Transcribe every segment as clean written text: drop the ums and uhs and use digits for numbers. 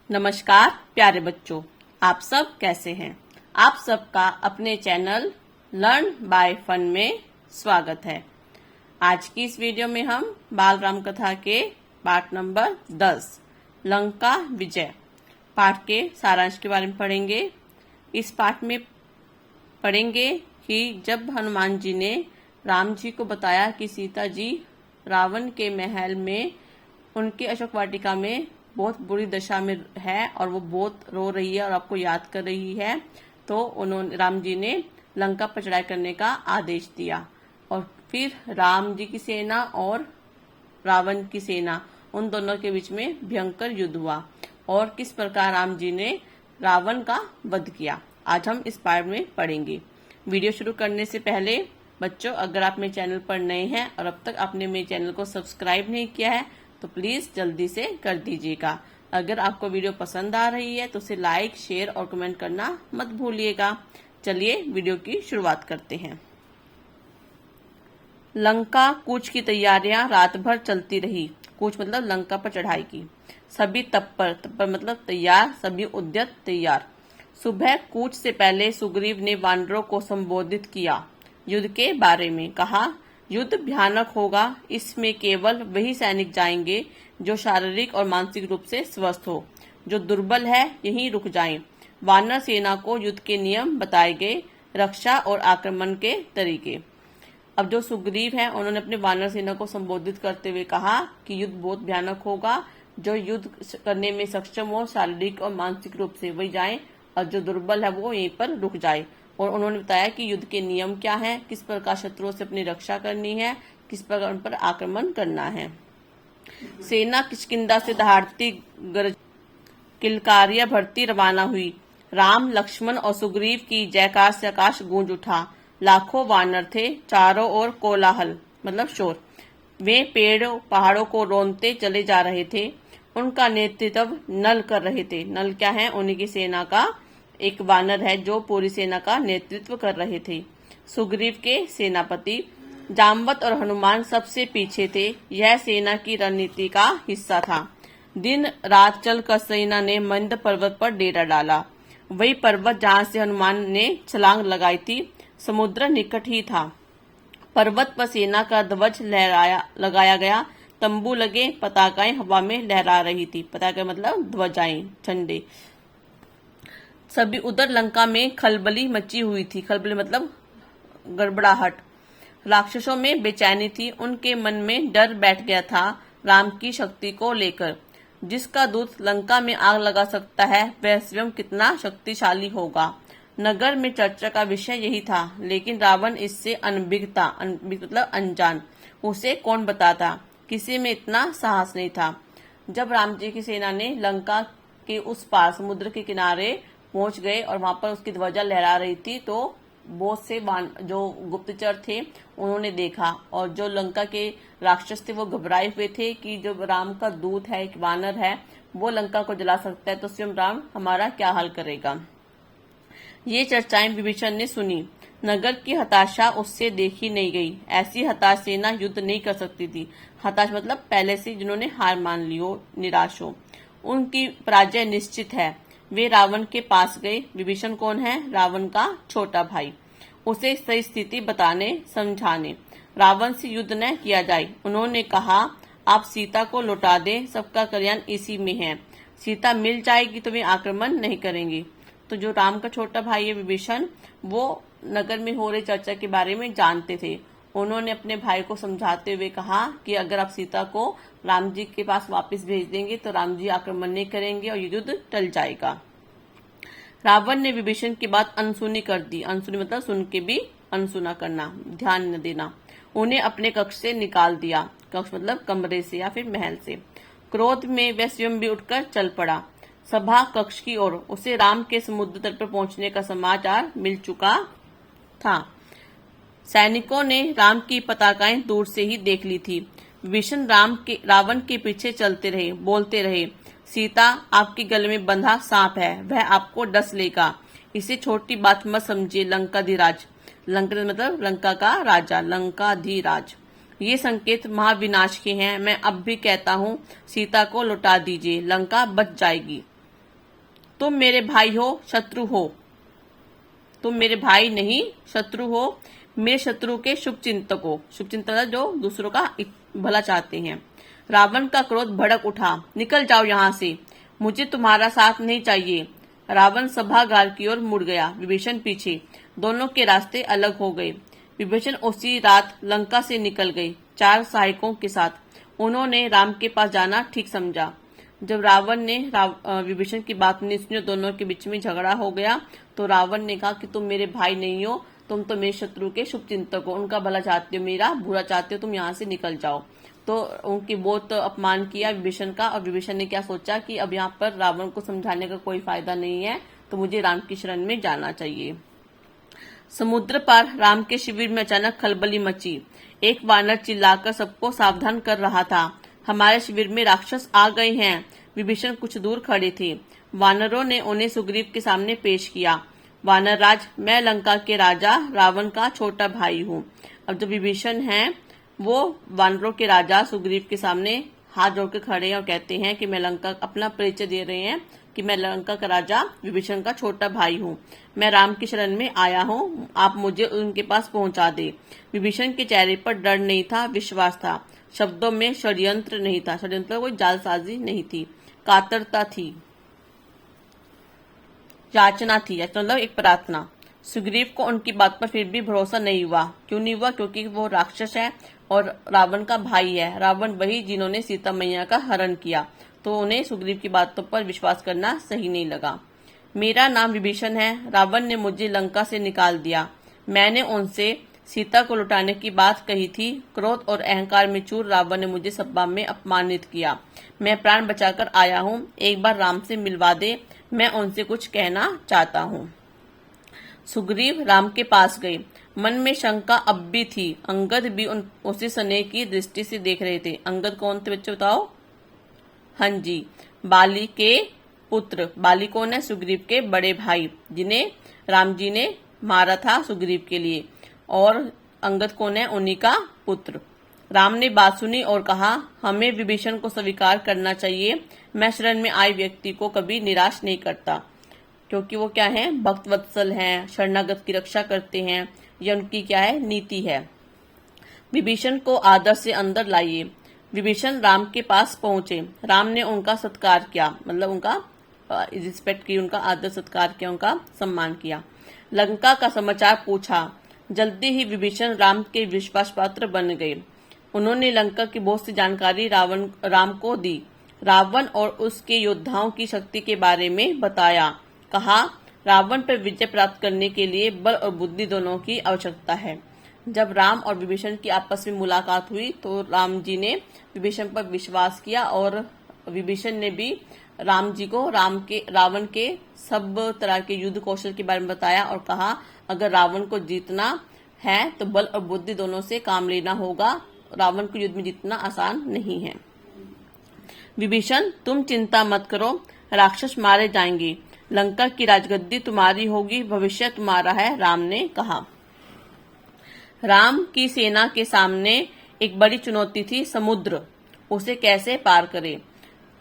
नमस्कार प्यारे बच्चों, आप सब कैसे हैं? आप सबका अपने चैनल लर्न बाय फन में स्वागत है। आज की इस वीडियो में हम बाल राम कथा के पाठ नंबर 10 लंका विजय पाठ के सारांश के बारे में पढ़ेंगे। इस पाठ में पढ़ेंगे कि जब हनुमान जी ने राम जी को बताया कि सीता जी रावण के महल में उनके अशोक वाटिका में बहुत बुरी दशा में है और वो बहुत रो रही है और आपको याद कर रही है, तो उन्होंने राम जी ने लंका पर चढ़ाई करने का आदेश दिया। और फिर राम जी की सेना और रावण की सेना उन दोनों के बीच में भयंकर युद्ध हुआ और किस प्रकार राम जी ने रावण का वध किया, आज हम इस पाठ में पढ़ेंगे। वीडियो शुरू करने से पहले बच्चों, अगर आप मेरे चैनल पर नए हैं और अब तक आपने मेरे चैनल को सब्सक्राइब नहीं किया है तो प्लीज जल्दी से कर दीजिएगा। अगर आपको वीडियो पसंद आ रही है तो उसे लाइक, शेयर और कमेंट करना मत भूलिएगा। चलिए वीडियो की शुरुआत करते हैं। लंका कूच की तैयारियां रात भर चलती रही। कूच मतलब लंका पर चढ़ाई की। सभी तत्पर मतलब तैयार, सभी उद्यत तैयार। सुबह कूच से पहले सुग्रीव ने वानरों को संबोधित किया। युद्ध के बारे में कहा, युद्ध भयानक होगा। इसमें केवल वही सैनिक जाएंगे जो शारीरिक और मानसिक रूप से स्वस्थ हो। जो दुर्बल है यहीं रुक जाएं। वानर सेना को युद्ध के नियम बताए गए, रक्षा और आक्रमण के तरीके। अब जो सुग्रीव हैं उन्होंने अपने वानर सेना को संबोधित करते हुए कहा कि युद्ध बहुत भयानक होगा। जो युद्ध करने में सक्षम हो शारीरिक और मानसिक रूप से वही जाए और जो दुर्बल है वो यहीं पर रुक जाए। और उन्होंने बताया कि युद्ध के नियम क्या हैं, किस प्रकार शत्रुओं से अपनी रक्षा करनी है, किस प्रकार उन पर आक्रमण करना है। सेना किष्किंधा से दहाड़ती गरज किलकारियां भरती रवाना हुई। राम, लक्ष्मण और सुग्रीव की जयकार से आकाश गूंज उठा। लाखों वानर थे, चारों ओर कोलाहल मतलब शोर। वे पेड़ों पहाड़ों को रोंदते चले जा रहे थे। उनका नेतृत्व नल कर रहे थे। नल क्या है? उन्हीं की सेना का एक वानर है जो पूरी सेना का नेतृत्व कर रहे थे। सुग्रीव के सेनापति जामवंत और हनुमान सबसे पीछे थे। यह सेना की रणनीति का हिस्सा था। दिन रात चलकर सेना ने मंद पर्वत पर डेरा डाला। वही पर्वत जहां से हनुमान ने छलांग लगाई थी। समुद्र निकट ही था। पर्वत पर सेना का ध्वज लगाया गया। तंबू लगे, पताकाएं हवा में लहरा रही थी। पताका मतलब ध्वजाएं, झंडे। सभी उधर लंका में खलबली मची हुई थी। खलबली मतलब गड़बड़ाहट। राक्षसों में बेचैनी थी। उनके मन में डर बैठ गया था राम की शक्ति को लेकर। जिसका दूत लंका में आग लगा सकता है वह स्वयं कितना शक्तिशाली होगा। नगर में चर्चा का विषय यही था, लेकिन रावण इससे अनभिज्ञ था। अनभिज्ञ मतलब अनजान। उसे कौन बताता? किसी में इतना साहस नहीं था। जब राम जी की सेना ने लंका के उस पार समुद्र के किनारे पहुंच गए और वहां पर उसकी ध्वजा लहरा रही थी तो बहुत से जो गुप्तचर थे उन्होंने देखा और जो लंका के राक्षस थे वो घबराए हुए थे कि जो राम का दूत है, एक वानर है, वो लंका को जला सकता है तो स्वयं राम हमारा क्या हाल करेगा। ये चर्चाएं विभीषण ने सुनी। नगर की हताशा उससे देखी नहीं गई। ऐसी हताश सेना युद्ध नहीं कर सकती थी। हताश मतलब पहले से जिन्होंने हार मान ली हो, निराश हो, उनकी पराजय निश्चित है। वे रावण के पास गए। विभीषण कौन है? रावण का छोटा भाई। उसे सही स्थिति बताने, समझाने। रावण से युद्ध न किया जाए। उन्होंने कहा, आप सीता को लौटा दें, सबका कल्याण इसी में है। सीता मिल जाएगी तो वे आक्रमण नहीं करेंगे। तो जो राम का छोटा भाई है विभीषण, वो नगर में हो रही चर्चा के बारे में जानते थे। उन्होंने अपने भाई को समझाते हुए कहा कि अगर आप सीता को राम जी के पास वापस भेज देंगे तो राम जी आक्रमण नहीं करेंगे और युद्ध टल जाएगा। रावण ने विभीषण की बात अनसुनी कर दी। अनसुनी मतलब सुन के भी अनसुना करना, ध्यान न देना। उन्हें अपने कक्ष से निकाल दिया। कक्ष मतलब कमरे से या फिर महल से। क्रोध में वह स्वयं भी उठकर चल पड़ा सभा कक्ष की ओर। उसे राम के समुद्र तट पर पहुंचने का समाचार मिल चुका था। सैनिकों ने राम की पताकाएं दूर से ही देख ली थी। विभीषण रावण के पीछे चलते रहे, बोलते रहे, सीता आपके गले में बंधा सांप है, वह आपको डस लेगा। इसे छोटी बात मत समझिए लंकाधिराज। लंका मतलब लंका का राजा, लंकाधिराज। ये संकेत महाविनाश के हैं। मैं अब भी कहता हूँ सीता को लौटा दीजिए, लंका बच जाएगी। तुम मेरे भाई हो, शत्रु हो। तुम मेरे भाई नहीं शत्रु हो, मेरे शत्रु के शुभ चिंतक हो। शुभ चिंतक जो दूसरों का भला चाहते हैं। रावण का क्रोध भड़क उठा, निकल जाओ यहाँ से, मुझे तुम्हारा साथ नहीं चाहिए। रावण सभागार की ओर मुड़ गया, विभीषण पीछे। दोनों के रास्ते अलग हो गए। विभीषण उसी रात लंका से निकल गए 4 सहायकों के साथ। उन्होंने राम के पास जाना ठीक समझा। जब रावण ने विभीषण की बात नहीं सुनी, दोनों के बीच में झगड़ा हो गया, तो रावण ने कहा कि तुम मेरे भाई नहीं हो, तुम तो मेरे शत्रु के शुभ चिंतक हो, उनका भला चाहते हो, मेरा बुरा चाहते हो, तुम यहाँ से निकल जाओ। तो उनकी बहुत अपमान किया विभीषण का, और विभीषण ने क्या सोचा कि अब यहाँ पर रावण को समझाने का कोई फायदा नहीं है, तो मुझे राम की शरण में जाना चाहिए। समुद्र पार राम के शिविर में अचानक खलबली मची। एक वानर चिल्लाकर सबको सावधान कर रहा था, हमारे शिविर में राक्षस आ गए हैं। विभीषण कुछ दूर खड़े थे। वानरों ने उन्हें सुग्रीव के सामने पेश किया। वानर राज, मैं लंका के राजा रावण का छोटा भाई हूँ। अब जो विभीषण हैं वो वानरों के राजा सुग्रीव के सामने हाथ जोड़कर खड़े हैं और कहते हैं कि मैं लंका, अपना परिचय दे रहे हैं कि मैं लंका का राजा विभीषण का छोटा भाई हूँ। मैं राम की शरण में आया हूँ, आप मुझे उनके पास पहुंचा दे। विभीषण के चेहरे पर डर नहीं था, विश्वास था। शब्दों में षड्यंत्र नहीं था, षड्यंत्र कोई जालसाजी नहीं थी, कातरता थी, याचना थी, याचना मतलब एक प्रार्थना। सुग्रीव को उनकी बात पर फिर भी भरोसा नहीं हुआ। क्यों नहीं हुआ? क्योंकि वो राक्षस है और रावण का भाई है। रावण वही जिन्होंने सीता मैया का हरण किया, तो उन्हें सुग्रीव की बातों पर विश्वास करना सही नहीं लगा। मेरा नाम विभीषण है, रावण ने मुझे लंका से निकाल दिया। मैंने उनसे सीता को लुटाने की बात कही थी। क्रोध और अहंकार में चूर रावण ने मुझे सभा में अपमानित किया। मैं प्राण बचाकर आया हूँ, एक बार राम से मिलवा दे, मैं उनसे कुछ कहना चाहता हूँ। सुग्रीव राम के पास गए। मन में शंका अब भी थी। अंगद भी उसी स्नेह की दृष्टि से देख रहे थे। अंगद कौन थे बच्चों बताओ? हाँ जी, बाली के पुत्र। बाली कौन है? सुग्रीव के बड़े भाई, जिन्हें राम जी ने मारा था सुग्रीव के लिए। और अंगद कौन है? उन्हीं का पुत्र। राम ने बात सुनी और कहा, हमें विभीषण को स्वीकार करना चाहिए। मैं शरण में आए व्यक्ति को कभी निराश नहीं करता, क्योंकि वो क्या है? भक्त वत्सल हैं, शरणागत की रक्षा करते हैं, यह उनकी क्या है? नीति है। विभीषण को आदर से अंदर लाइए। विभीषण राम के पास पहुंचे। राम ने उनका सत्कार किया, मतलब उनका रिस्पेक्ट की, उनका आदर सत्कार किया, उनका सम्मान किया। लंका का समाचार पूछा। जल्दी ही विभीषण राम के विश्वास पात्र बन गए। उन्होंने लंका की बहुत सी जानकारी राम को दी। रावण और उसके योद्धाओं की शक्ति के बारे में बताया। कहा, रावण पर विजय प्राप्त करने के लिए बल और बुद्धि दोनों की आवश्यकता है। जब राम और विभीषण की आपस में मुलाकात हुई तो राम जी ने विभीषण पर विश्वास किया और विभीषण ने भी राम जी को रावण के सब तरह के युद्ध कौशल के बारे में बताया और कहा, अगर रावण को जीतना है तो बल और बुद्धि दोनों से काम लेना होगा। रावण को युद्ध में जीतना आसान नहीं है। विभीषण, तुम चिंता मत करो, राक्षस मारे जाएंगे, लंका की राजगद्दी तुम्हारी होगी, भविष्य तुम्हारा है, राम ने कहा। राम की सेना के सामने एक बड़ी चुनौती थी, समुद्र। उसे कैसे पार करे?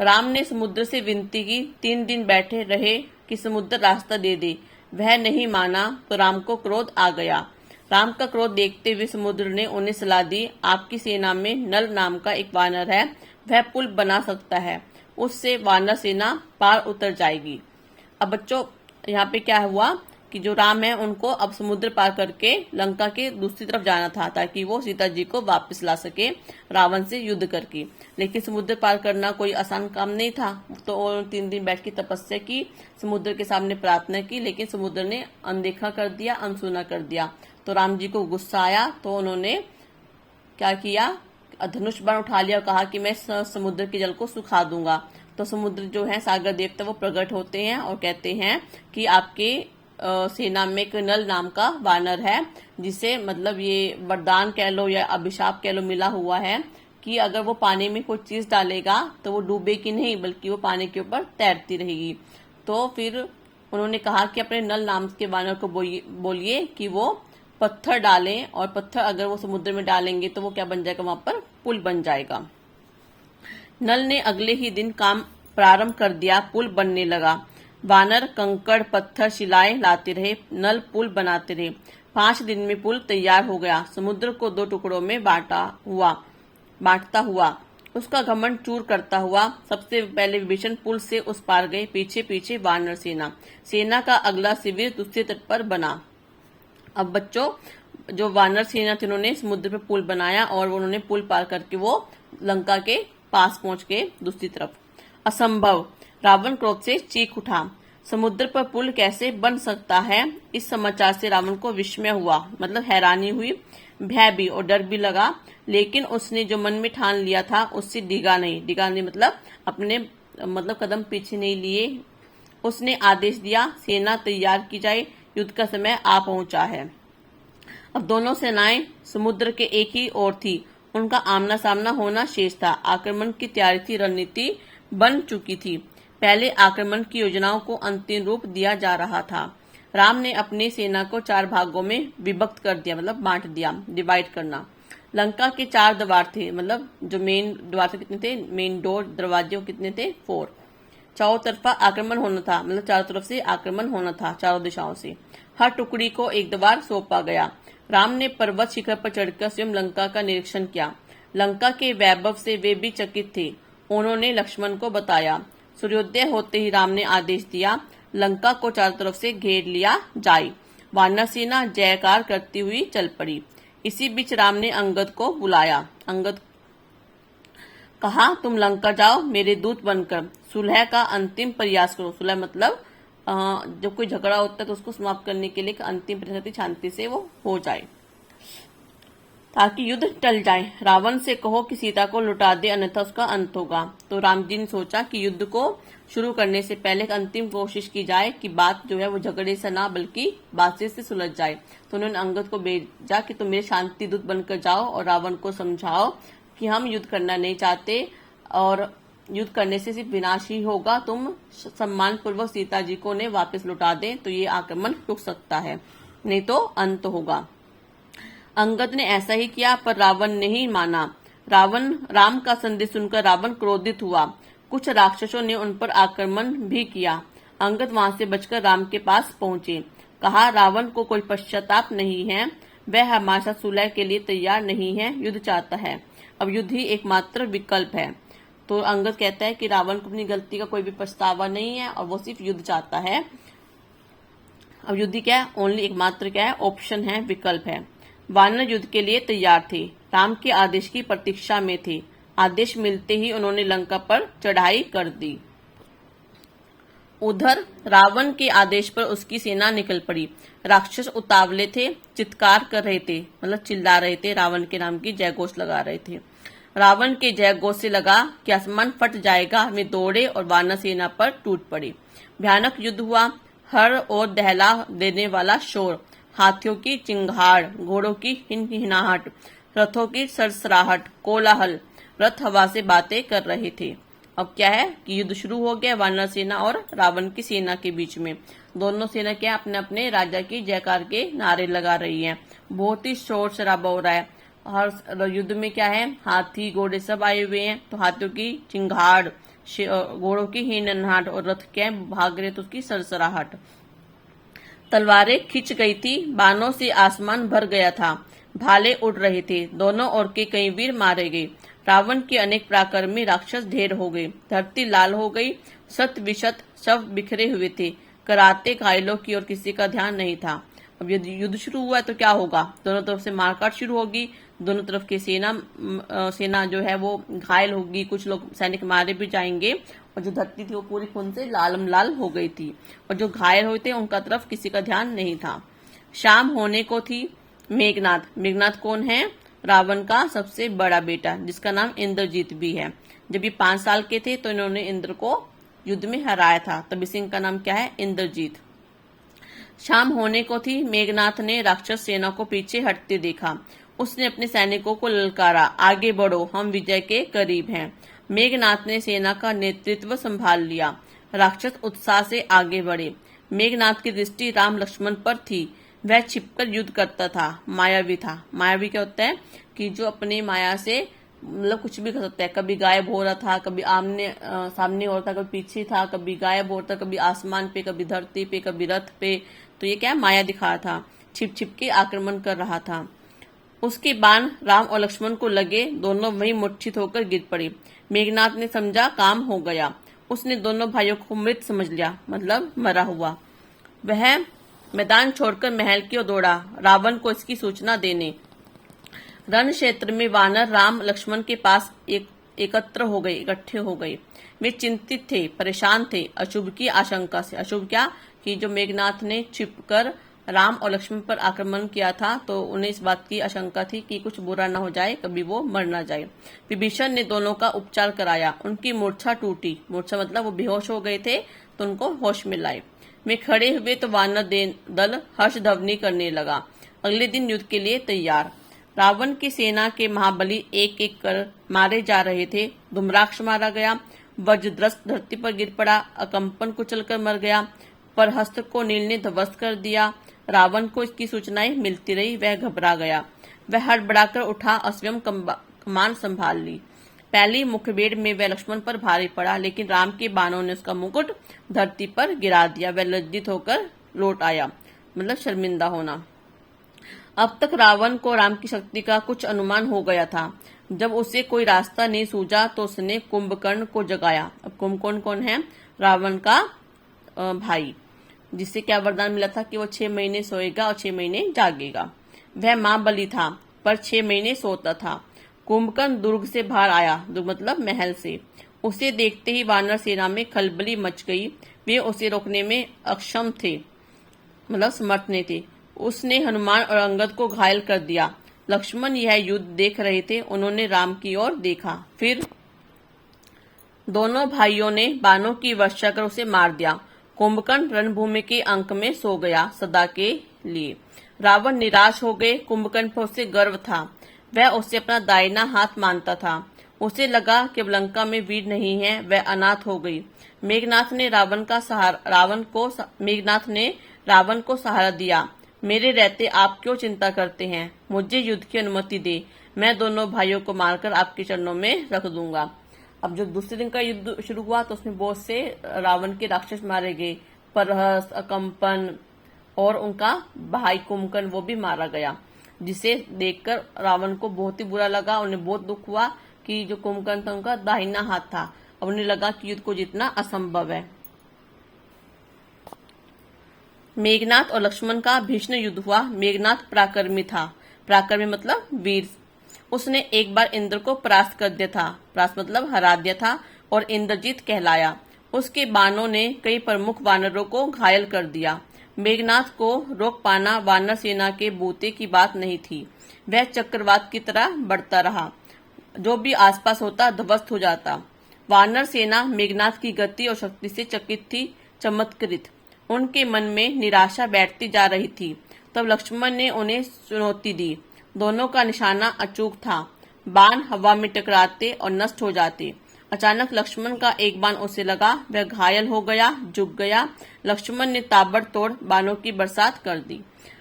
राम ने समुद्र से विनती की। 3 दिन बैठे रहे कि समुद्र रास्ता दे दे। वह नहीं माना तो राम को क्रोध आ गया। राम का क्रोध देखते हुए समुद्र ने उन्हें सलाह दी, आपकी सेना में नल नाम का एक वानर है, वह पुल बना सकता है, उससे वानर सेना पार उतर जाएगी। अब बच्चों यहाँ पे क्या हुआ कि जो राम है उनको अब समुद्र पार करके लंका के दूसरी तरफ जाना था, ताकि वो सीता जी को वापस ला सके रावण से युद्ध करके। लेकिन समुद्र पार करना कोई आसान काम नहीं था। तो 3 दिन बैठ के तपस्या की, समुद्र के सामने प्रार्थना की, लेकिन समुद्र ने अनदेखा कर दिया, अनसुना कर दिया। तो राम जी को गुस्सा आया, तो उन्होंने क्या किया? धनुष बाण उठा लिया और कहा कि मैं समुद्र के जल को सुखा दूंगा। तो समुद्र जो है, सागर देवता, वो प्रकट होते हैं और कहते हैं कि आपके सेना में एक नल नाम का वानर है, जिसे मतलब ये वरदान कह लो या अभिशाप कह लो मिला हुआ है कि अगर वो पानी में कोई चीज डालेगा तो वो डूबेगी नहीं, बल्कि वो पानी के ऊपर तैरती रहेगी। तो फिर उन्होंने कहा कि अपने नल नाम के वानर को बोलिए कि वो पत्थर डालें, और पत्थर अगर वो समुद्र में डालेंगे तो वो क्या बन जाएगा? वहां पर पुल बन जाएगा। नल ने अगले ही दिन काम प्रारंभ कर दिया, पुल बनने लगा। वानर कंकड़ पत्थर शिलाएं लाते रहे, नल पुल बनाते रहे। 5 दिन में पुल तैयार हो गया। समुद्र को 2 टुकड़ों में बांटता हुआ उसका घमंड चूर करता हुआ सबसे पहले विभीषण पुल से उस पार गए, पीछे पीछे वानर सेना का अगला शिविर दूसरे तट पर बना। अब बच्चों, जो वानर सेना थी उन्होंने समुद्र पर पुल बनाया और उन्होंने पुल पार करके वो लंका के पास पहुंच गए दूसरी तरफ। असंभव, रावण क्रोध से चीख उठा। समुद्र पर पुल कैसे बन सकता है? इस समाचार से रावण को विस्मय हुआ, मतलब हैरानी हुई, भय भी और डर भी लगा। लेकिन उसने जो मन में ठान लिया था उससे डिगा नहीं मतलब अपने कदम पीछे नहीं लिए। उसने आदेश दिया, सेना तैयार की जाए, युद्ध का समय आ पहुंचा है। अब दोनों सेनाएं समुद्र के एक ही ओर थी, उनका आमना सामना होना शेष था। आक्रमण की तैयारी थी, रणनीति बन चुकी थी। पहले आक्रमण की योजनाओं को अंतिम रूप दिया जा रहा था। राम ने अपनी सेना को 4 भागों में विभक्त कर दिया, मतलब बांट दिया, डिवाइड करना। लंका के 4 द्वार थे, मतलब जो मेन द्वार थे कितने थे, मेन डोर दरवाजे कितने थे, 4। चारों तरफा आक्रमण होना था, मतलब चारों तरफ से आक्रमण होना था, चारों दिशाओं से। हर टुकड़ी को एक द्वार सौंपा गया। राम ने पर्वत शिखर पर चढ़कर स्वयं लंका का निरीक्षण किया। लंका के वैभव से वे भी चकित थे। उन्होंने लक्ष्मण को बताया। सूर्योदय होते ही राम ने आदेश दिया, लंका को चारों तरफ से घेर लिया जाए। वानर सेना जयकार करती हुई चल पड़ी। इसी बीच राम ने अंगद को बुलाया। अंगद कहा, तुम लंका जाओ, मेरे दूत बनकर सुलह का अंतिम प्रयास करो। सुलह मतलब जब कोई झगड़ा होता है तो उसको समाप्त करने के लिए अंतिम प्रयास, शांति से वो हो जाए ताकि युद्ध टल जाए। रावण से कहो कि सीता को लुटा दे, अन्यथा उसका अंत होगा। तो राम जी ने सोचा कि युद्ध को शुरू करने से पहले एक अंतिम कोशिश की जाए कि बात जो है वो झगड़े से ना बल्कि बातचीत से सुलझ जाए। तो उन्होंने अंगद को भेजा कि तुम मेरे शांति दूत बनकर जाओ और रावण को समझाओ कि हम युद्ध करना नहीं चाहते और युद्ध करने से सिर्फ विनाश ही होगा। तुम सम्मान पूर्वक सीता जी को उन्हें वापस लौटा दें तो ये आक्रमण रुक सकता है, नहीं तो अंत होगा। अंगद ने ऐसा ही किया, पर रावण ने ही माना। राम का संदेश सुनकर रावण क्रोधित हुआ। कुछ राक्षसों ने उन पर आक्रमण भी किया। अंगद वहां से बचकर राम के पास पहुंचे। कहा, रावण को कोई पश्चाताप नहीं है, वह हमारे साथ सुलह के लिए तैयार नहीं है, युद्ध चाहता है। अब युद्ध ही एकमात्र विकल्प है। तो अंगद कहता है कि रावण को अपनी गलती का कोई भी पछतावा नहीं है और वो सिर्फ युद्ध चाहता है। अब युद्ध क्या है, ओनली एकमात्र क्या है, ऑप्शन है, विकल्प है। वानर युद्ध के लिए तैयार थे, राम के आदेश की प्रतीक्षा में थे। आदेश मिलते ही उन्होंने लंका पर चढ़ाई कर दी। उधर रावण के आदेश पर उसकी सेना निकल पड़ी। राक्षस उतावले थे, चित्कार कर रहे थे, मतलब चिल्ला रहे थे, रावण के नाम की जयघोष लगा रहे थे। रावण के जयघोष से लगा कि आसमान फट जाएगा। वे दौड़े और वानर सेना पर टूट पड़े। भयानक युद्ध हुआ। हर ओर दहला देने वाला शोर, हाथियों की चिंगाड़, घोड़ों की हिनहिनाहट, रथों की सरसराहट, कोलाहल। रथ हवा से बातें कर रहे थे। अब क्या है कि युद्ध शुरू हो गया वानर सेना और रावण की सेना के बीच में। दोनों सेना क्या अपने अपने राजा की जयकार के नारे लगा रही है। बहुत ही शोर शराबा हो रहा है। हर युद्ध में क्या है, हाथी घोड़े सब आए हुए हैं। तो हाथियों की चिंगाड़, घोड़ों की हिनहिनाहट और रथ क्या है, भाग रहे तो उसकी सरसराहट। तलवारें खिंच गई थी, बाणों से आसमान भर गया था, भाले उड़ रहे थे। दोनों ओर के कई वीर मारे गए। रावण के अनेक पराक्रमी राक्षस ढेर हो गए। धरती लाल हो गई। शत विशत शव बिखरे हुए थे। कराते घायलों की ओर किसी का ध्यान नहीं था। अब युद्ध शुरू हुआ है तो क्या होगा, दोनों तरफ से मारकाट शुरू होगी। दोनों तरफ की सेना जो है वो घायल होगी, कुछ लोग सैनिक मारे भी जाएंगे और जो धरती थी वो पूरी खून से लालम लाल हो गई थी और जो घायल हुए थे उनका तरफ किसी का ध्यान नहीं था। शाम होने को थी। मेघनाथ कौन है, रावण का सबसे बड़ा बेटा जिसका नाम इंद्रजीत भी है। जब ये 5 साल के थे तो इन्होंने इंद्र को युद्ध में हराया था, तभी सिंह का नाम क्या है, इंद्रजीत। शाम होने को थी। मेघनाथ ने राक्षस सेना को पीछे हटते देखा। उसने अपने सैनिकों को ललकारा, आगे बढ़ो, हम विजय के करीब हैं। मेघनाथ ने सेना का नेतृत्व संभाल लिया। राक्षस उत्साह से आगे बढ़े। मेघनाथ की दृष्टि राम लक्ष्मण पर थी। वह छिपकर युद्ध करता था, मायावी था। मायावी क्या होता है कि जो अपनी माया से मतलब कुछ भी कर सकता है। कभी गायब हो रहा था, कभी सामने हो रहा था, कभी पीछे था, कभी गायब हो रहा था, कभी आसमान पे, कभी धरती पे, कभी रथ पे। तो ये क्या माया दिखा रहा था, छिप छिप के आक्रमण कर रहा था। उसके बाण राम और लक्ष्मण को लगे, दोनों वहीं मूर्छित होकर गिर पड़े। मेघनाथ ने समझा काम हो गया। उसने दोनों भाइयों को मृत समझ लिया, मतलब मरा हुआ। वह मैदान छोड़कर महल की ओर दौड़ा, रावण को इसकी सूचना देने। रण क्षेत्र में वानर राम लक्ष्मण के पास इकट्ठे हो गए। वे चिंतित थे, परेशान थे, अशुभ की आशंका से। अशुभ क्या कि जो मेघनाथ ने छिपकर राम और लक्ष्मण पर आक्रमण किया था, तो उन्हें इस बात की आशंका थी कि कुछ बुरा न हो जाए, कभी वो मर न जाए। विभीषण ने दोनों का उपचार कराया। उनकी मूर्छा टूटी। मूर्छा मतलब वो बेहोश हो गए थे, तो उनको होश में लाए। वे खड़े हुए तो वानर दल हर्ष ध्वनि करने लगा। अगले दिन युद्ध के लिए तैयार। रावण की सेना के महाबली एक एक कर मारे जा रहे थे। धूम्राक्ष मारा गया, वज्रद्रष्ट धरती पर गिर पड़ा, अकंपन कुचलकर मर गया, परहस्त को नील ने ध्वस्त कर दिया। रावण को इसकी सूचनाएं मिलती रही, वह घबरा गया। वह हड़बड़ाकर उठा और स्वयं कमान संभाल ली। पहली मुठभेड़ में वह लक्ष्मण पर भारी पड़ा, लेकिन राम के बाणों ने उसका मुकुट धरती पर गिरा दिया। वह लज्जित होकर लौट आया, मतलब शर्मिंदा होना। अब तक रावण को राम की शक्ति का कुछ अनुमान हो गया था। जब उसे कोई रास्ता नहीं सूझा तो उसने कुंभकर्ण को जगाया। अब कुंभकर्ण कौन है? रावण का भाई, जिससे क्या वरदान मिला था कि वो 6 महीने सोएगा और 6 महीने जागेगा। वह महाबली था, पर 6 महीने सोता था। कुंभकर्ण दुर्ग से बाहर आया, दुर्ग मतलब महल से। उसे देखते ही वानर सेना में खलबली मच गई। वे उसे रोकने में अक्षम थे, मतलब समर्थ नहीं थे। उसने हनुमान और अंगद को घायल कर दिया। लक्ष्मण यह युद्ध देख रहे थे। उन्होंने राम की ओर देखा, फिर दोनों भाइयों ने बाणों की वर्षा कर उसे मार दिया। कुंभकर्ण रणभूमि के अंक में सो गया सदा के लिए। रावण निराश हो गए। कुंभकर्ण पर उसे गर्व था। वह उसे अपना दाहिना हाथ मानता था। उसे लगा कि अब लंका में वीर नहीं है, वह अनाथ हो गई। मेघनाथ ने रावण को सहारा दिया। मेरे रहते आप क्यों चिंता करते हैं? मुझे युद्ध की अनुमति दे, मैं दोनों भाइयों को मारकर आपके चरणों में रख दूंगा। अब जब दूसरे दिन का युद्ध शुरू हुआ तो उसमें बहुत से रावण के राक्षस मारे गए। परहस, अकंपन और उनका भाई कुंभकर्ण वो भी मारा गया, जिसे देखकर रावण को बहुत ही बुरा लगा। उन्हें बहुत दुख हुआ कि जो कुंभकर्ण था उनका दाहिना हाथ था। अब उन्हें लगा कि युद्ध को जीतना असंभव है। मेघनाथ और लक्ष्मण का भीषण युद्ध हुआ। मेघनाथ पराक्रमी था। पराक्रमी मतलब वीर। उसने एक बार इंद्र को परास्त कर दिया था। परास्त मतलब हरा दिया था और इंद्रजीत कहलाया। उसके बाणों ने कई प्रमुख वानरों को घायल कर दिया। मेघनाथ को रोक पाना वानर सेना के बूते की बात नहीं थी। वह चक्रवात की तरह बढ़ता रहा, जो भी आसपास होता ध्वस्त हो जाता। वानर सेना मेघनाथ की गति और शक्ति से चकित थी, चमत्कृत। उनके मन में निराशा बैठती जा रही थी। तब लक्ष्मण ने उन्हें चुनौती दी। दोनों का निशाना अचूक था। बाण हवा में टकराते और नष्ट हो जाते। अचानक लक्ष्मण का एक बाण उसे लगा, वह घायल हो गया, झुक गया। लक्ष्मण ने ताबड़तोड़ बाणों की बरसात कर दी।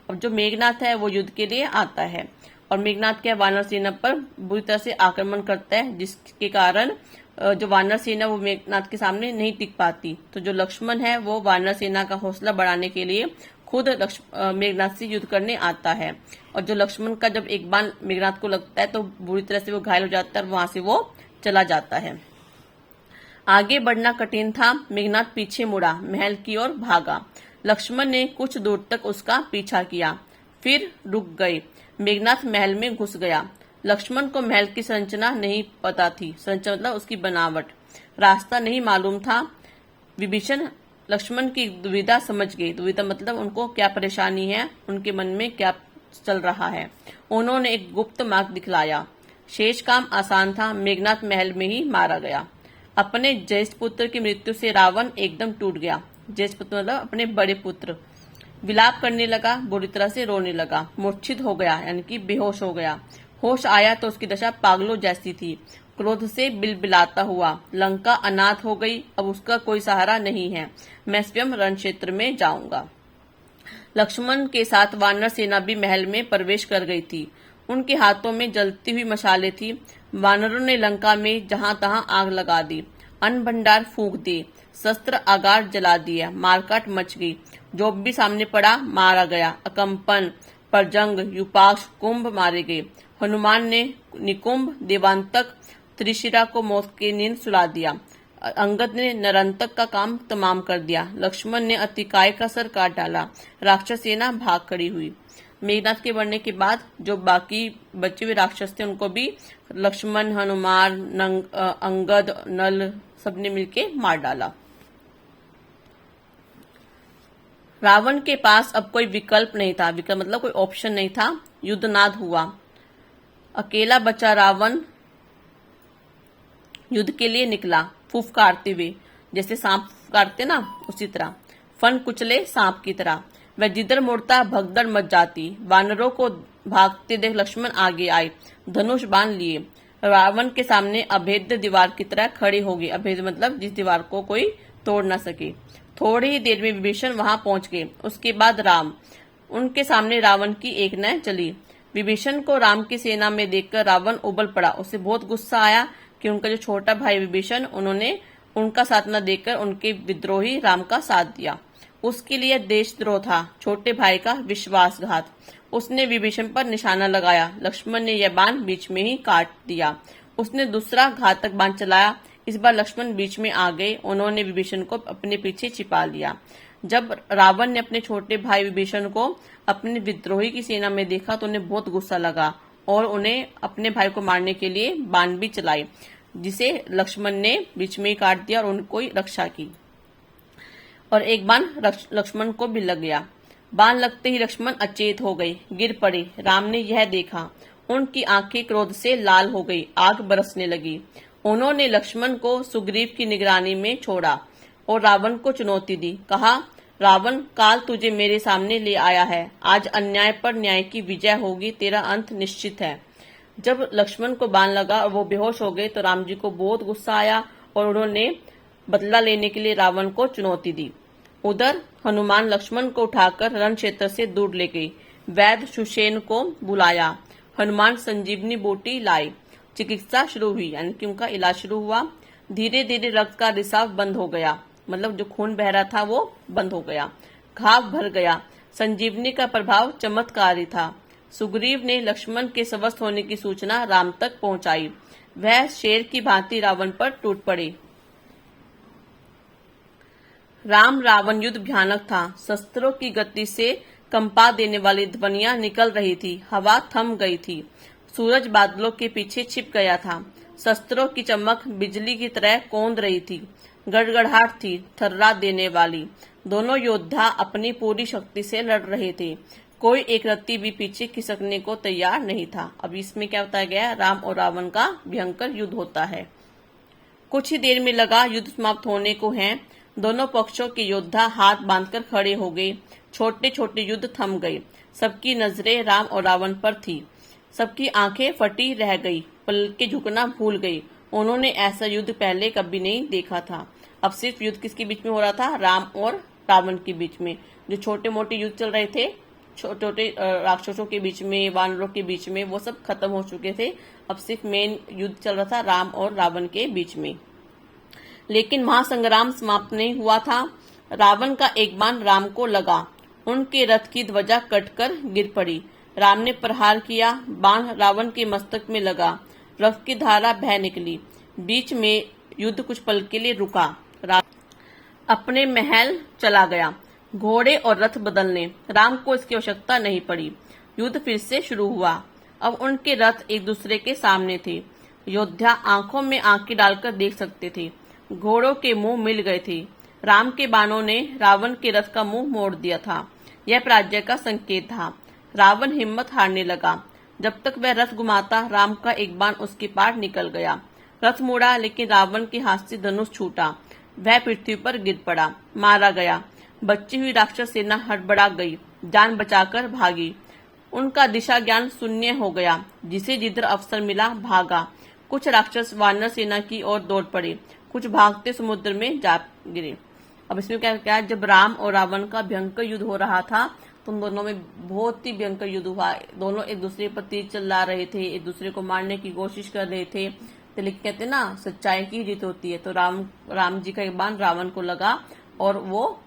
अब जो मेघनाथ है वो युद्ध के लिए आता है और मेघनाथ के वानर सेना पर बुरी तरह से आक्रमण करता है, जिसके कारण जो वानर सेना वो मेघनाथ के सामने नहीं टिक पाती। तो जो लक्ष्मण है वो वानर सेना का हौसला बढ़ाने के लिए खुद मेघनाथ से युद्ध करने आता है। और जो लक्ष्मण का जब एक बाण मेघनाथ को लगता है तो बुरी तरह से वो घायल हो जाता है और वहां से वो चला जाता है। आगे बढ़ना कठिन था। मेघनाथ पीछे मुड़ा, महल की ओर भागा। लक्ष्मण ने कुछ दूर तक उसका पीछा किया, फिर रुक गए। मेघनाथ महल में घुस गया। लक्ष्मण को महल की संरचना नहीं पता थी। संरचना मतलब उसकी बनावट, रास्ता नहीं मालूम था। विभीषण लक्ष्मण की दुविधा समझ गए। दुविधा मतलब उनको क्या परेशानी है, उनके मन में क्या चल रहा है। उन्होंने एक गुप्त मार्ग दिखलाया। शेष काम आसान था। मेघनाथ महल में ही मारा गया। अपने ज्येष्ठ पुत्र की मृत्यु से रावण एकदम टूट गया। ज्येष्ठ पुत्र मतलब अपने बड़े पुत्र। विलाप करने लगा, बुरी तरह से रोने लगा, मूर्छित हो गया यानी कि बेहोश हो गया। होश आया तो उसकी दशा पागलों जैसी थी। क्रोध से बिलबिलाता हुआ, लंका अनाथ हो गई, अब उसका कोई सहारा नहीं है, मैं स्वयं रण क्षेत्र में जाऊंगा। लक्ष्मण के साथ वानर सेना भी महल में प्रवेश कर गई थी। उनके हाथों में जलती हुई मशालें थी। वानरों ने लंका में जहां तहां आग लगा दी, अन्न भंडार फूंक दिए, शस्त्र आगार जला दिया, मारकाट मच गई। जो भी सामने पड़ा मारा गया। अकंपन, परजंग, युपाक्ष, कुंभ मारे गए। हनुमान ने निकुंभ, देवांतक, त्रिशिरा को मौत की नींद सुला दिया। अंगद ने नरंतक का काम तमाम कर दिया। लक्ष्मण ने अतिकाय का सर काट डाला। राक्षस सेना भाग खड़ी हुई। मेघनाथ के बढ़ने के बाद जो बाकी बचे हुए राक्षस थे उनको भी लक्ष्मण, हनुमान, अंगद, नल सबने मिलके मार डाला। रावण के पास अब कोई विकल्प नहीं था। विकल्प मतलब कोई ऑप्शन नहीं था। युद्धनाद हुआ। अकेला बचा रावण युद्ध के लिए निकला, फुफकारते हुए, जैसे सांप फुफकारते ना उसी तरह। फन कुचले सांप की तरह। वह जिधर मुड़ता भगदड़ मच जाती। वानरों को भागते देख लक्ष्मण आगे आए, धनुष बाण लिए। रावण के सामने अभेद्य दीवार की तरह खड़े हो गए। अभेद्य मतलब जिस दीवार को कोई तोड़ न सके। थोड़ी ही देर में विभीषण वहां पहुंच गए। उसके बाद राम। उनके सामने रावण की एक न चली। विभीषण को राम की सेना में देखकर रावण उबल पड़ा। उसे बहुत गुस्सा आया कि उनका जो छोटा भाई विभीषण, उन्होंने उनका साथ न देकर उनके विद्रोही राम का साथ दिया। उसके लिए देशद्रोह था, छोटे भाई का विश्वासघात। उसने विभीषण पर निशाना लगाया। लक्ष्मण ने यह बाण बीच में ही काट दिया। उसने दूसरा घातक बाण चलाया। इस बार लक्ष्मण बीच में आ गए। उन्होंने विभीषण को अपने पीछे छिपा लिया। जब रावण ने अपने छोटे भाई विभीषण को अपने विद्रोही की सेना में देखा तो उन्हें बहुत गुस्सा लगा और उन्हें अपने भाई को मारने के लिए बाण भी चलाई, जिसे लक्ष्मण ने बीच में ही काट दिया और उनको रक्षा की। और एक बाण लक्ष्मण को भी लग गया। बाण लगते ही लक्ष्मण अचेत हो गए, गिर पड़े। राम ने यह देखा। उनकी आंखें क्रोध से लाल हो गई, आग बरसने लगी। उन्होंने लक्ष्मण को सुग्रीव की निगरानी में छोड़ा और रावण को चुनौती दी। कहा, रावण, काल तुझे मेरे सामने ले आया है। आज अन्याय पर न्याय की विजय होगी, तेरा अंत निश्चित है। जब लक्ष्मण को बाण लगा और वो बेहोश हो गए तो राम जी को बहुत गुस्सा आया और उन्होंने बदला लेने के लिए रावण को चुनौती दी। उधर हनुमान लक्ष्मण को उठाकर रण क्षेत्र से दूर ले गई। वैद्य सुषेण को बुलाया। हनुमान संजीवनी बूटी लाई। चिकित्सा शुरू हुई, यानी कि उनका इलाज शुरू हुआ। धीरे धीरे रक्त का रिसाव बंद हो गया, मतलब जो खून बह रहा था वो बंद हो गया। घाव भर गया। संजीवनी का प्रभाव चमत्कारी था। सुग्रीव ने लक्ष्मण के स्वस्थ होने की सूचना राम तक पहुंचाई। वह शेर की भांति रावण पर टूट पड़े। राम रावण युद्ध भयानक था। शस्त्रों की गति से कंपा देने वाली ध्वनियां निकल रही थी। हवा थम गई थी। सूरज बादलों के पीछे छिप गया था। शस्त्रों की चमक बिजली की तरह कौंध रही थी। गड़गड़ाहट थी, थर्रा देने वाली। दोनों योद्धा अपनी पूरी शक्ति से लड़ रहे थे। कोई एक रत्ती भी पीछे खिसकने को तैयार नहीं था। अब इसमें क्या बताया गया है, राम और रावण का भयंकर युद्ध होता है। कुछ ही देर में लगा युद्ध समाप्त होने को है। दोनों पक्षों के योद्धा हाथ बांधकर खड़े हो गए। छोटे छोटे युद्ध थम गए। सबकी नजरें राम और रावण पर थी। सबकी आंखें फटी रह गई, पलकें झुकना भूल गई। उन्होंने ऐसा युद्ध पहले कभी नहीं देखा था। अब सिर्फ युद्ध किसके बीच में हो रहा था, राम और रावण के बीच में। जो छोटे मोटे युद्ध चल रहे थे, छोटे छोटे राक्षसों के बीच में, वानरों के बीच में, वो सब खत्म हो चुके थे। अब सिर्फ मेन युद्ध चल रहा था राम और रावण के बीच में। लेकिन महासंग्राम समाप्त नहीं हुआ था। रावण का एक बाण राम को लगा। उनके रथ की ध्वजा कटकर गिर पड़ी। राम ने प्रहार किया। बाण रावण के मस्तक में लगा। रक्त की धारा बह निकली। बीच में युद्ध कुछ पल के लिए रुका। अपने महल चला गया, घोड़े और रथ बदलने। राम को इसकी आवश्यकता नहीं पड़ी। युद्ध फिर से शुरू हुआ। अब उनके रथ एक दूसरे के सामने थे। योद्धा आंखों में आंखें डालकर देख सकते थे। घोड़ों के मुंह मिल गए थे। राम के बाणों ने रावण के रथ का मुंह मोड़ दिया था। यह पराजय का संकेत था। रावण हिम्मत हारने लगा। जब तक वह रथ घुमाता, राम का एक बाण उसके पार निकल गया। रथ मुड़ा, लेकिन रावण के हाथ से धनुष छूटा। वह पृथ्वी पर गिर पड़ा, मारा गया। बची हुई राक्षस सेना हड़बड़ा गई, जान बचाकर भागी। उनका दिशा ज्ञान शून्य हो गया। जिसे जिधर अवसर मिला भागा। कुछ राक्षस वानर सेना की ओर दौड़ पड़े, कुछ भागते समुद्र में जा गिरे। अब इसमें क्या, जब राम और रावण का भयंकर युद्ध हो रहा था तुम दोनों में बहुत ही भयंकर युद्ध हुआ, दोनों एक दूसरे पर तीर चला रहे थे, एक दूसरे को मारने की कोशिश कर रहे थे। तो लेकिन कहते ना सच्चाई की जीत होती है। तो राम जी का एक बाण रावण को लगा और वो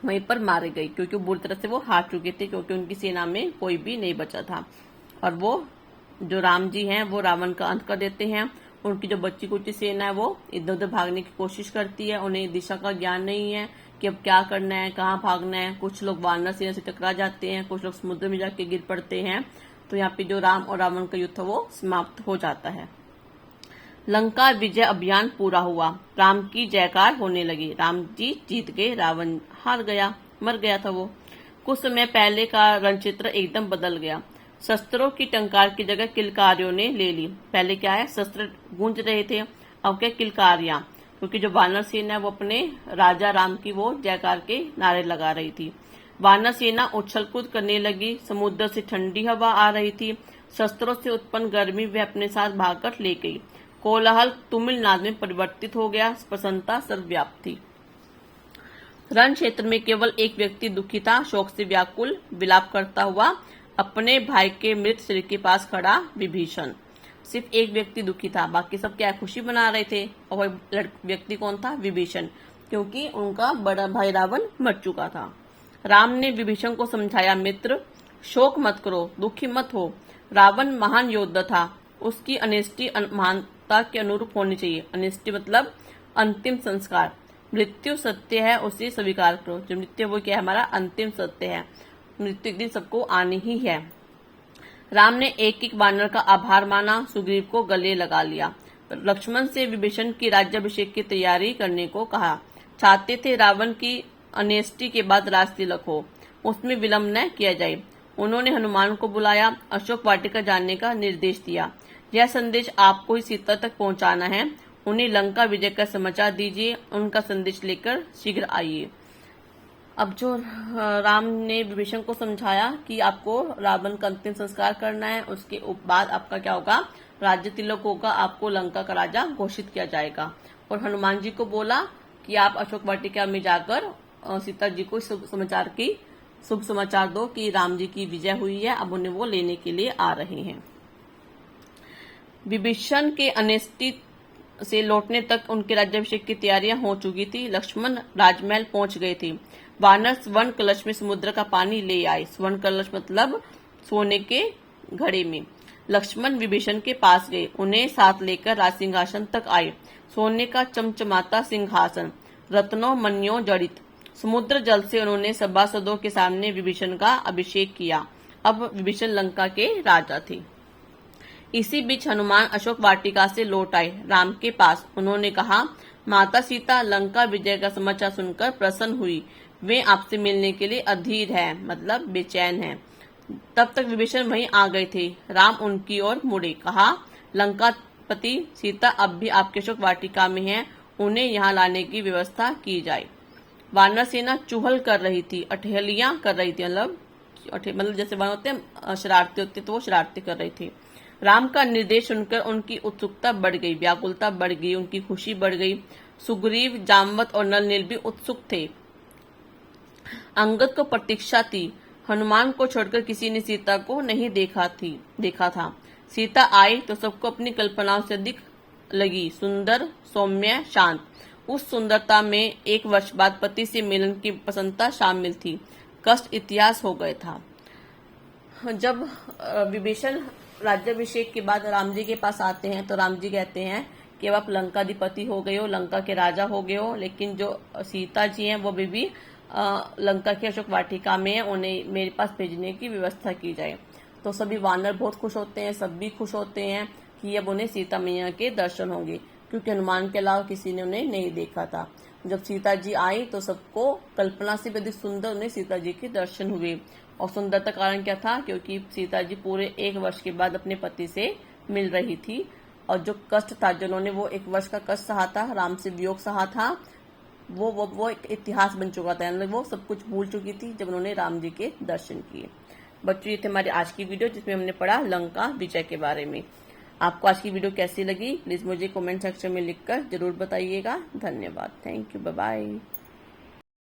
वहीं पर मारे गए, क्योंकि बुरी तरह से वो हार चुके थे, क्योंकि उनकी सेना में कोई भी नहीं बचा था। और वो जो राम जी हैं वो रावण का अंत कर देते हैं। उनकी जो बच्ची कुची सेना है वो इधर उधर भागने की कोशिश करती है। उन्हें दिशा का ज्ञान नहीं है कि अब क्या करना है, कहाँ भागना है। कुछ लोग वानर सेना से टकरा जाते हैं, कुछ लोग समुद्र में जाके गिर पड़ते हैं। तो यहाँ पे जो राम और रावण का युद्ध वो समाप्त हो जाता है। लंका विजय अभियान पूरा हुआ, राम की जयकार होने लगी। राम जी जीत गए, रावण हार गया, मर गया था वो। कुछ समय पहले का रणचित्र एकदम बदल गया। शस्त्रों की टंकार की जगह किलकारियों ने ले ली। पहले क्या है, शस्त्र गूंज रहे थे, अब क्या किलकारियां, क्योंकि जो वानर सेना है वो अपने राजा राम की वो जयकार के नारे लगा रही थी। वानर सेना उछल कूद करने लगी, समुद्र से ठंडी हवा आ रही थी, शस्त्रों से उत्पन्न गर्मी वे अपने साथ भागकर ले गई। कोलाहल तमिलनाडु में परिवर्तित हो गया, प्रसन्नता सर्वव्याप्त थी। रण क्षेत्र में केवल एक व्यक्ति दुखी था, शोक से व्याकुल विलाप करता हुआ अपने भाई के मृत शरीर के पास खड़ा विभीषण। सिर्फ एक व्यक्ति दुखी था, बाकी सब क्या खुशी मना रहे थे। और वह व्यक्ति कौन था, विभीषण, क्योंकि उनका बड़ा भाई रावण मर चुका था। राम ने विभीषण को समझाया, मित्र शोक मत करो, दुखी मत हो। रावण महान योद्धा था, उसकी अन्येष्टि महानता के अनुरूप होनी चाहिए। अन्येष्टि मतलब अंतिम संस्कार। मृत्यु सत्य है, उसे स्वीकार करो। जो मृत्यु वो क्या है, हमारा अंतिम सत्य है। मृत्यु एक दिन सबको आनी ही है। राम ने एक एक वानर का आभार माना, सुग्रीव को गले लगा लिया। लक्ष्मण से विभीषण की राज्याभिषेक की तैयारी करने को कहा। चाहते थे रावण की अन्येष्टि के बाद राज तिलक हो, उसमें विलंब न किया जाए। उन्होंने हनुमान को बुलाया, अशोक वाटिका जाने का निर्देश दिया। यह संदेश आपको ही सीता तक पहुंचाना है, उन्हें लंका विजय का समाचार दीजिए, उनका संदेश लेकर शीघ्र आइए। अब जो राम ने विभीषण को समझाया कि आपको रावण का अंतिम संस्कार करना है, उसके बाद आपका क्या होगा, राज्य तिलक होगा, आपको लंका का राजा घोषित किया जाएगा। और हनुमान जी को बोला कि आप अशोक वाटिका में जाकर सीता जी को शुभ समाचार दो कि राम जी की विजय हुई है, अब उन्हें वो लेने के लिए आ रहे हैं। विभीषण के अन्येष्टि से लौटने तक उनके राज्याभिषेक की तैयारियां हो चुकी थी। लक्ष्मण राजमहल पहुंच गए थे। वानर स्वर्ण कलश में समुद्र का पानी ले आए। स्वर्ण कलश मतलब सोने के घड़े में। लक्ष्मण विभीषण के पास गए, उन्हें साथ लेकर राज सिंहासन तक आए। सोने का चमचमाता सिंहासन, रत्नों मणियों जड़ित। समुद्र जल से उन्होंने सभासदों के सामने विभीषण का अभिषेक किया। अब विभीषण लंका के राजा थे। इसी बीच हनुमान अशोक वाटिका से लौट आए राम के पास। उन्होंने कहा, माता सीता लंका विजय का समाचार सुनकर प्रसन्न हुई, वे आपसे मिलने के लिए अधीर है, मतलब बेचैन है। तब तक विभीषण वहीं आ गए थे। राम उनकी ओर मुड़े, कहा, लंकापति सीता अब भी आपके अशोक वाटिका में है, उन्हें यहाँ लाने की व्यवस्था की जाए। वानर सेना चुहल कर रही थी, अठहेलियां कर रही थी, मतलब जैसे वानर होते हैं शरारती होते, तो वो शरारती कर रही थी। राम का निर्देश सुनकर उनकी उत्सुकता बढ़ गई, व्याकुलता बढ़ गई, उनकी खुशी बढ़ गई। सुग्रीव, जामवंत और नल नील भी उत्सुक थे। अंगद को प्रतीक्षा थी। हनुमान को छोड़कर किसी ने सीता को नहीं देखा था। सीता आई तो सबको अपनी कल्पनाओं से अधिक लगी, सुंदर, सौम्य, शांत। उस सुंदरता में 1 वर्ष बाद पति से मिलन की प्रसन्नता शामिल थी। कष्ट इतिहास हो गया था। जब विभीषण राज्याभिषेक के बाद राम जी के पास आते हैं तो राम जी कहते हैं कि अब आप लंकाधिपति हो गए हो, लंका के राजा हो गए हो, लेकिन जो सीता जी हैं वो भी लंका की अशोक वाटिका में है, उन्हें मेरे पास भेजने की व्यवस्था की जाए। तो सभी वानर बहुत खुश होते हैं, सब भी खुश होते हैं कि अब उन्हें सीता मैया के दर्शन होंगे, क्योंकि हनुमान के अलावा किसी ने उन्हें नहीं देखा था। जब सीता जी आई तो सबको कल्पना से भी अधिक सुंदर उन्हें सीता जी के दर्शन हुए। और सुंदरता कारण क्या था, क्योंकि सीता जी पूरे 1 वर्ष के बाद अपने पति से मिल रही थी। और जो कष्ट था, जिन्होंने वो 1 वर्ष का कष्ट सहा था, राम से वियोग सहा था, वो एक इतिहास बन चुका था, यानी वो सब कुछ भूल चुकी थी जब उन्होंने राम जी के दर्शन किए। बच्चों, ये थे हमारी आज की वीडियो जिसमें हमने पढ़ा लंका विजय के बारे में। आपको आज की वीडियो कैसी लगी प्लीज मुझे कमेंट सेक्शन में लिखकर जरूर बताइएगा। धन्यवाद। Thank you. Bye bye.